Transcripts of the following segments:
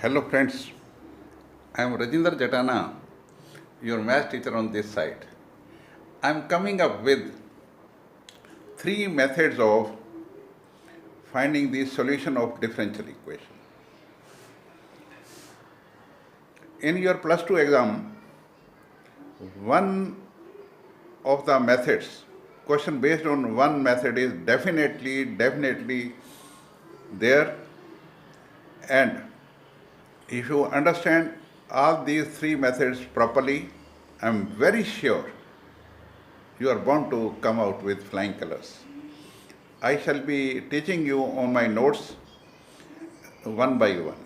Hello friends, I am Rajinder Jatana, your math teacher on this side. I am coming up with three methods of finding the solution of differential equation. In your plus 2 exam, one of the methods, question based on one method is definitely there, and if you understand all these three methods properly, I am very sure you are bound to come out with flying colors. I shall be teaching you on my notes one by one.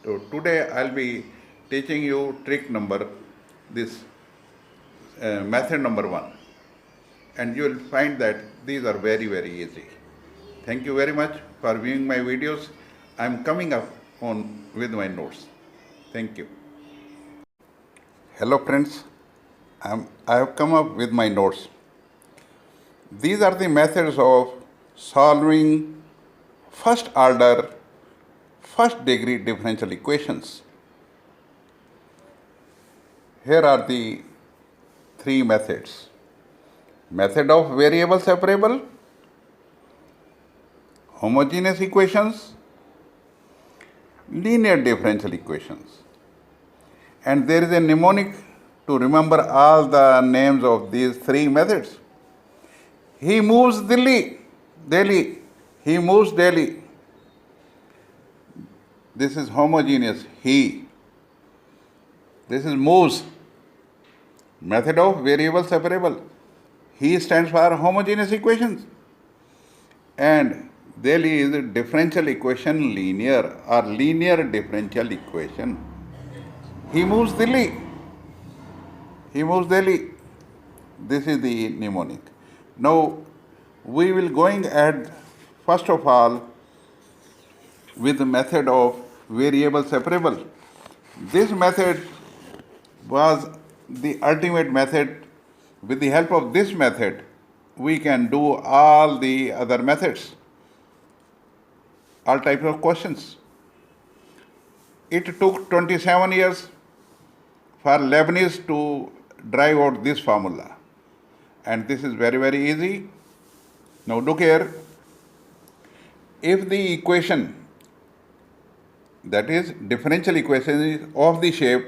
So today I'll be teaching you trick number, this method number 1, and you will find that these are very easy. Thank you very much for viewing my videos. I'm coming up on with my notes. Thank you. Hello friends, I have come up with my notes. These are the methods of solving first order, first degree differential equations. Here are the three methods. Method of variable separable, homogeneous equations, linear differential equations. And there is a mnemonic to remember all the names of these three methods. He moves daily. He moves daily. This is homogeneous, he. This is moves. Method of variable separable. He stands for homogeneous equations. And daily is a differential equation linear or linear differential equation. He moves daily. He moves daily. This is the mnemonic. Now we will going ahead first of all with the method of variable separable. This method was the ultimate method. With the help of this method, we can do all the other methods, all types of questions. It took 27 years for Leibniz to drive out this formula. And this is very easy. Now look here. If the equation, that is differential equation, is of the shape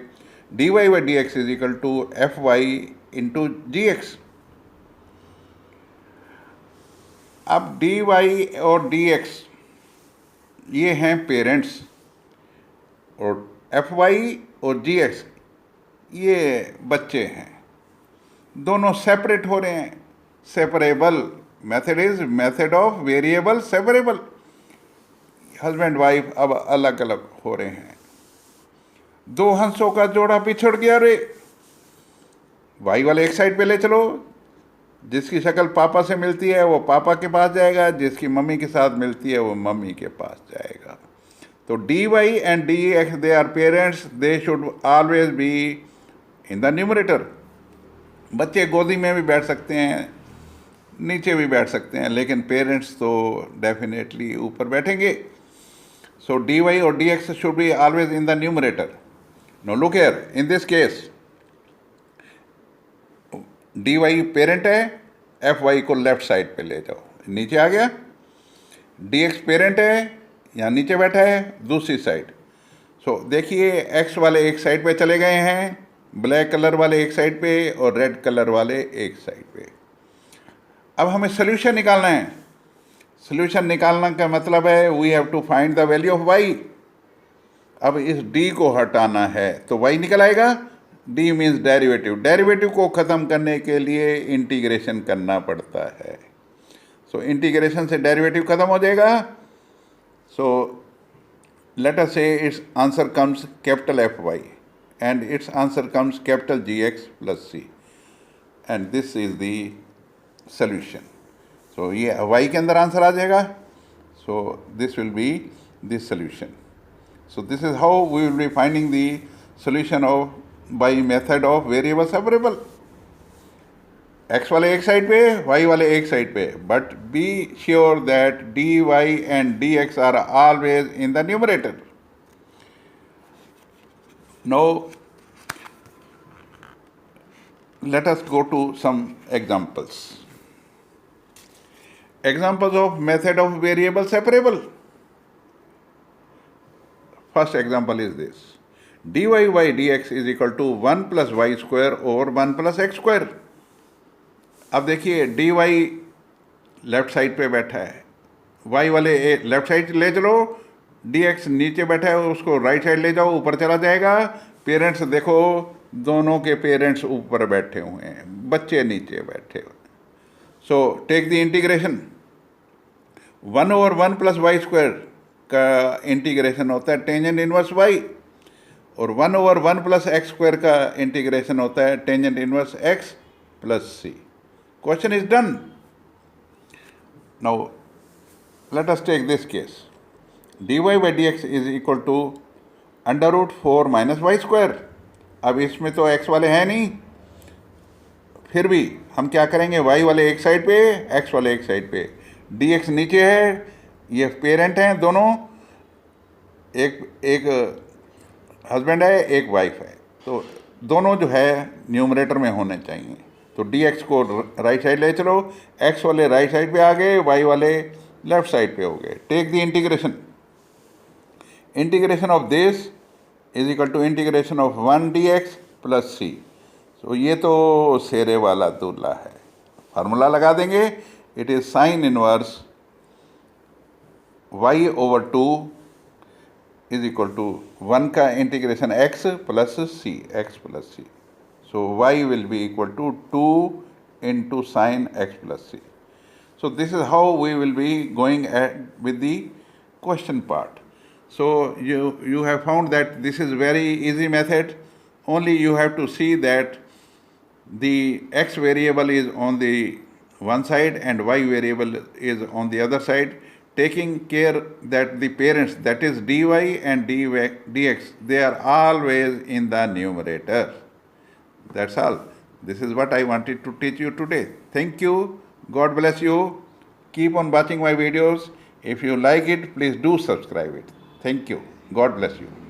dy by dx is equal to fy into gx. अब dy और dx ये हैं parents और fy और gx ये बच्चे हैं, दोनों सेपरेट हो रहे हैं. Separable method is method of variable separable. Husband wife अब अलग अलग हो रहे हैं. दो हंसों का जोड़ा बिछड़ गया रे. वाई वाले एक साइड पे ले चलो. जिसकी शक्ल पापा से मिलती है वो पापा के पास जाएगा, जिसकी मम्मी के साथ मिलती है वो मम्मी के पास जाएगा. तो dy and dx, they are parents, they should always be in the numerator. बच्चे गोदी में भी बैठ सकते हैं, नीचे भी बैठ सकते हैं, लेकिन पेरेंट्स तो डेफिनेटली ऊपर बैठेंगे. सो dy और dx should be always in the numerator. Now look here, in this case dy parent है, fy को लेफ्ट साइड पे ले जाओ, नीचे आ गया. dx पेरेंट है, यहाँ नीचे बैठा है दूसरी साइड. सो देखिए x वाले एक साइड पे चले गए हैं, ब्लैक कलर वाले एक साइड पे और रेड कलर वाले एक साइड पे. अब हमें सोल्यूशन निकालना है. सोल्यूशन निकालना का मतलब है we have to find the value of y. अब इस d को हटाना है तो y निकल आएगा. d means derivative. डेरिवेटिव को ख़त्म करने के लिए इंटीग्रेशन करना पड़ता है. सो इंटीग्रेशन से डेरिवेटिव ख़त्म हो जाएगा. So let us say its answer comes capital Fy and its answer comes capital Gx plus c, and this is the solution. So ये y के अंदर आंसर आ जाएगा. So this will be the solution. So this is how we will be finding the solution of by method of variable separable. x वाले एक side पे, y वाले एक side पे, but be sure that dy and dx are always in the numerator. Now, let us go to some examples. Examples of method of variable separable. First example is this. dy by dx is equal to 1 plus y square over 1 plus x square. अब देखिए dy left side पे बैठा है, y वाले left side ले चलो, dx नीचे बैठा है, उसको राइट साइड ले जाओ, ऊपर चला जाएगा. पेरेंट्स देखो, दोनों के पेरेंट्स ऊपर बैठे हुए हैं, बच्चे नीचे बैठे हुए. So take the integration. 1 over 1 plus y square का इंटीग्रेशन होता है टेंजेंट इनवर्स y, और 1 ओवर 1 प्लस एक्स स्क्वायर का इंटीग्रेशन होता है tangent inverse x plus c. Question is done. Now let us take this case. dy by dx is equal to under root 4 minus y square. अब इसमें तो x वाले हैं नहीं, फिर भी हम क्या करेंगे, y वाले एक साइड पे, x वाले एक साइड पे. dx नीचे है, ये पेरेंट हैं दोनों, एक हस्बैंड है, एक वाइफ है, तो दोनों जो है न्यूमरेटर में होने चाहिए. तो dx को राइट साइड ले चलो, x वाले राइट साइड पे आ गए, y वाले लेफ्ट साइड पे हो गए. Take the integration. Integration of this is equal to integration of 1 dx plus c. तो ये तो शेरे वाला दूल्हा है. फार्मूला लगा देंगे. It is sine inverse y over 2 is equal to 1 का integration x plus c, x plus c. So y will be equal to 2 into sin x plus c. So this is how we will be going with the question part. So you have found that this is very easy method. Only you have to see that the x variable is on the one side and y variable is on the other side, taking care that the parents, that is dy and dx, they are always in the numerator. That's all. This is what I wanted to teach you today. Thank you. God bless you. Keep on watching my videos. If you like it, please do subscribe it. Thank you. God bless you.